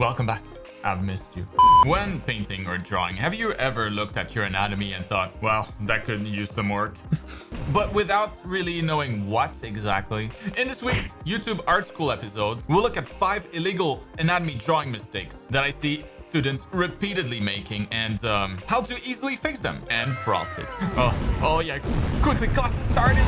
Welcome back. I've missed you. When painting or drawing, have you ever looked at your anatomy and thought, well, that could use some work? But without really knowing what exactly? In this week's YouTube Art School episode, we'll look at 5 illegal anatomy drawing mistakes that I see students repeatedly making and how to easily fix them and profit. Oh yikes. Quickly, class is starting.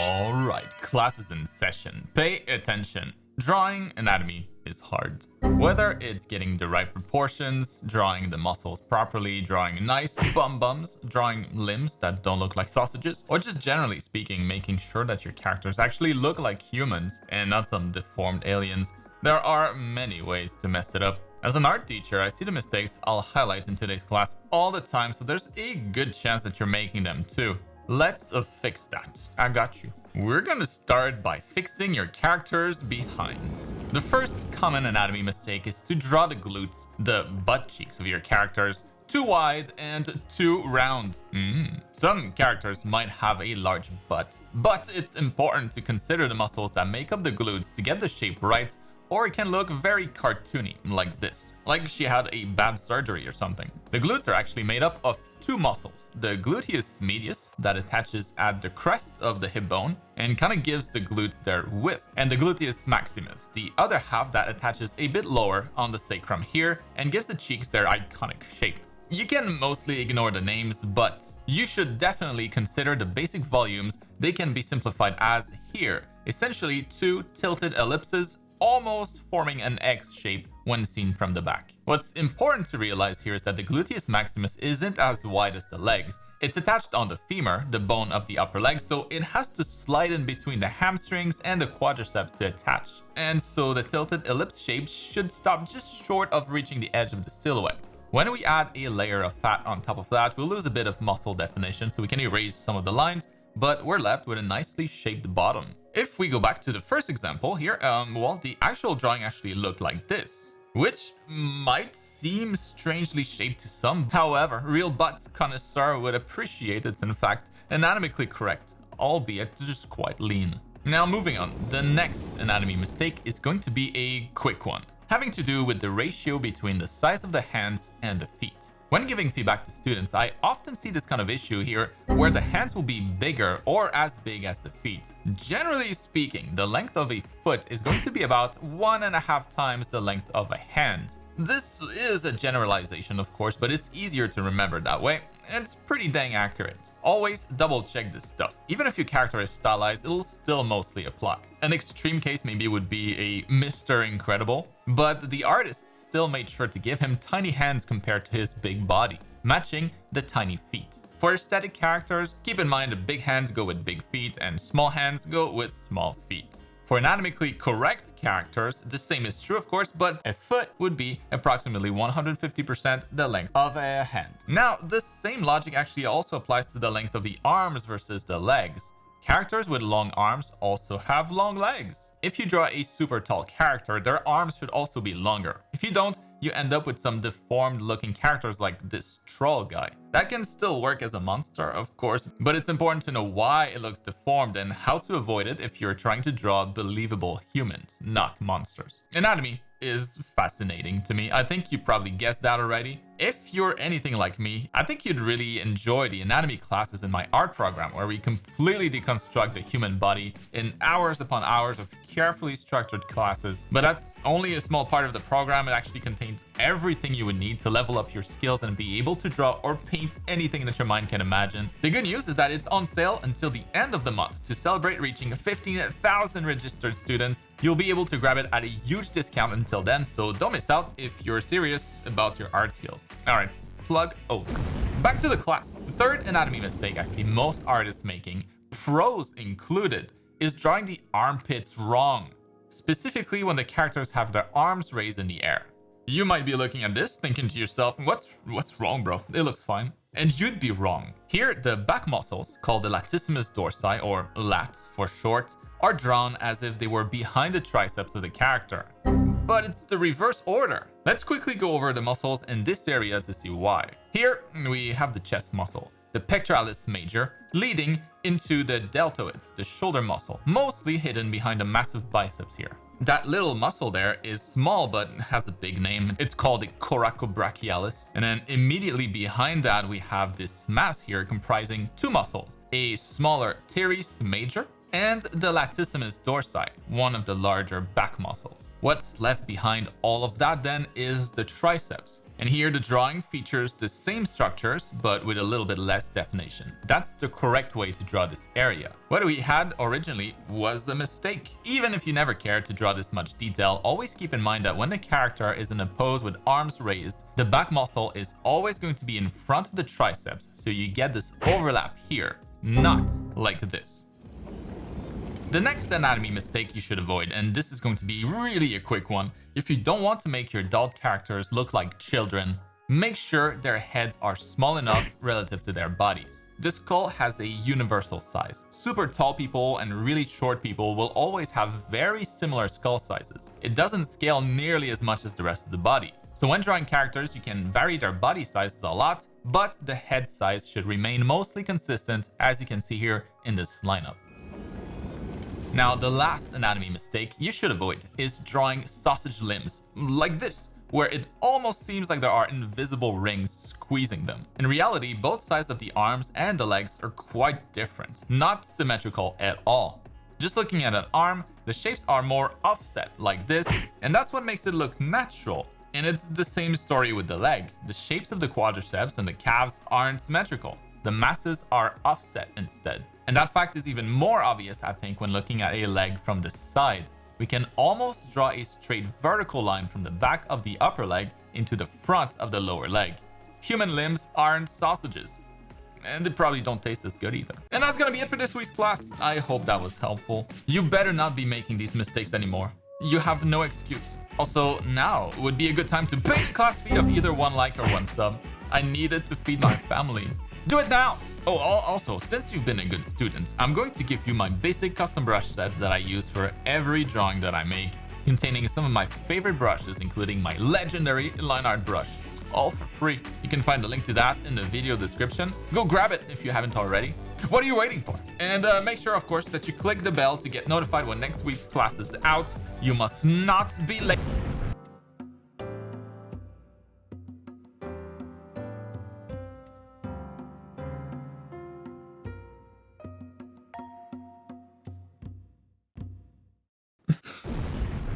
All right, class is in session. Pay attention. Drawing anatomy is hard. Whether it's getting the right proportions, drawing the muscles properly, drawing nice bums, drawing limbs that don't look like sausages, or just generally speaking, making sure that your characters actually look like humans and not some deformed aliens, there are many ways to mess it up. As an art teacher, I see the mistakes I'll highlight in today's class all the time, so there's a good chance that you're making them too. Let's fix that. I got you. We're gonna start by fixing your character's behinds. The first common anatomy mistake is to draw the glutes, the butt cheeks of your characters, too wide and too round. Some characters might have a large butt, but it's important to consider the muscles that make up the glutes to get the shape right, or it can look very cartoony, like this, like she had a bad surgery or something. The glutes are actually made up of 2 muscles, the gluteus medius that attaches at the crest of the hip bone and kind of gives the glutes their width, and the gluteus maximus, the other half that attaches a bit lower on the sacrum here and gives the cheeks their iconic shape. You can mostly ignore the names, but you should definitely consider the basic volumes. They can be simplified as here, essentially 2 tilted ellipses almost forming an X shape when seen from the back. What's important to realize here is that the gluteus maximus isn't as wide as the legs. It's attached on the femur, the bone of the upper leg, so it has to slide in between the hamstrings and the quadriceps to attach. And so the tilted ellipse shape should stop just short of reaching the edge of the silhouette. When we add a layer of fat on top of that, we'll lose a bit of muscle definition, so we can erase some of the lines, but we're left with a nicely shaped bottom. If we go back to the first example here, well, the actual drawing actually looked like this, which might seem strangely shaped to some. However, real butt connoisseur would appreciate it's in fact anatomically correct, albeit just quite lean. Now moving on, the next anatomy mistake is going to be a quick one, having to do with the ratio between the size of the hands and the feet. When giving feedback to students, I often see this kind of issue here where the hands will be bigger or as big as the feet. Generally speaking, the length of a foot is going to be about 1.5 times the length of a hand. This is a generalization, of course, but it's easier to remember that way, and it's pretty dang accurate. Always double check this stuff. Even if your character is stylized, it'll still mostly apply. An extreme case maybe would be a Mr. Incredible, but the artist still made sure to give him tiny hands compared to his big body, matching the tiny feet. For aesthetic characters, keep in mind that big hands go with big feet and small hands go with small feet. For anatomically correct characters, the same is true of course, but a foot would be approximately 150% the length of a hand. Now, the same logic actually also applies to the length of the arms versus the legs. Characters with long arms also have long legs. If you draw a super tall character, their arms should also be longer. If you don't, you end up with some deformed looking characters like this troll guy. That can still work as a monster, of course, but it's important to know why it looks deformed and how to avoid it if you're trying to draw believable humans, not monsters. Anatomy is fascinating to me. I think you probably guessed that already. If you're anything like me, I think you'd really enjoy the anatomy classes in my art program, where we completely deconstruct the human body in hours upon hours of carefully structured classes. But that's only a small part of the program. It actually contains everything you would need to level up your skills and be able to draw or paint anything that your mind can imagine. The good news is that it's on sale until the end of the month. To celebrate reaching 15,000 registered students, you'll be able to grab it at a huge discount until then, so don't miss out if you're serious about your art skills. All right, plug over. Back to the class. The third anatomy mistake I see most artists making, pros included, is drawing the armpits wrong, specifically when the characters have their arms raised in the air. You might be looking at this thinking to yourself, what's wrong, bro? It looks fine. And you'd be wrong. Here, the back muscles, called the latissimus dorsi, or lats for short, are drawn as if they were behind the triceps of the character. But it's the reverse order. Let's quickly go over the muscles in this area to see why. Here we have the chest muscle. the pectoralis major, leading into the deltoids, the shoulder muscle, mostly hidden behind a massive biceps here. That little muscle there is small but has a big name. It's called the coracobrachialis. And then immediately behind that, we have this mass here comprising two muscles, a smaller teres major and the latissimus dorsi, one of the larger back muscles. What's left behind all of that then is the triceps. And here the drawing features the same structures, but with a little bit less definition. That's the correct way to draw this area. What we had originally was a mistake. Even if you never cared to draw this much detail, always keep in mind that when the character is in a pose with arms raised, the back muscle is always going to be in front of the triceps, so you get this overlap here, not like this. The next anatomy mistake you should avoid, and this is going to be really a quick one, if you don't want to make your adult characters look like children, make sure their heads are small enough relative to their bodies. The skull has a universal size. Super tall people and really short people will always have very similar skull sizes. It doesn't scale nearly as much as the rest of the body. So when drawing characters, you can vary their body sizes a lot, but the head size should remain mostly consistent, as you can see here in this lineup. Now, the last anatomy mistake you should avoid is drawing sausage limbs like this, where it almost seems like there are invisible rings squeezing them. In reality, both sides of the arms and the legs are quite different, not symmetrical at all. Just looking at an arm, the shapes are more offset like this, and that's what makes it look natural. And it's the same story with the leg. The shapes of the quadriceps and the calves aren't symmetrical. The masses are offset instead. And that fact is even more obvious, I think, when looking at a leg from the side. We can almost draw a straight vertical line from the back of the upper leg into the front of the lower leg. Human limbs aren't sausages, and they probably don't taste as good either. And that's gonna be it for this week's class. I hope that was helpful. You better not be making these mistakes anymore. You have no excuse. Also, now would be a good time to pay the class fee of either 1 like or 1 sub. I need it to feed my family. Do it now! Oh, also, since you've been a good student, I'm going to give you my basic custom brush set that I use for every drawing that I make, containing some of my favorite brushes, including my legendary line art brush, all for free. You can find the link to that in the video description. Go grab it if you haven't already. What are you waiting for? And make sure, of course, that you click the bell to get notified when next week's class is out. You must not be late.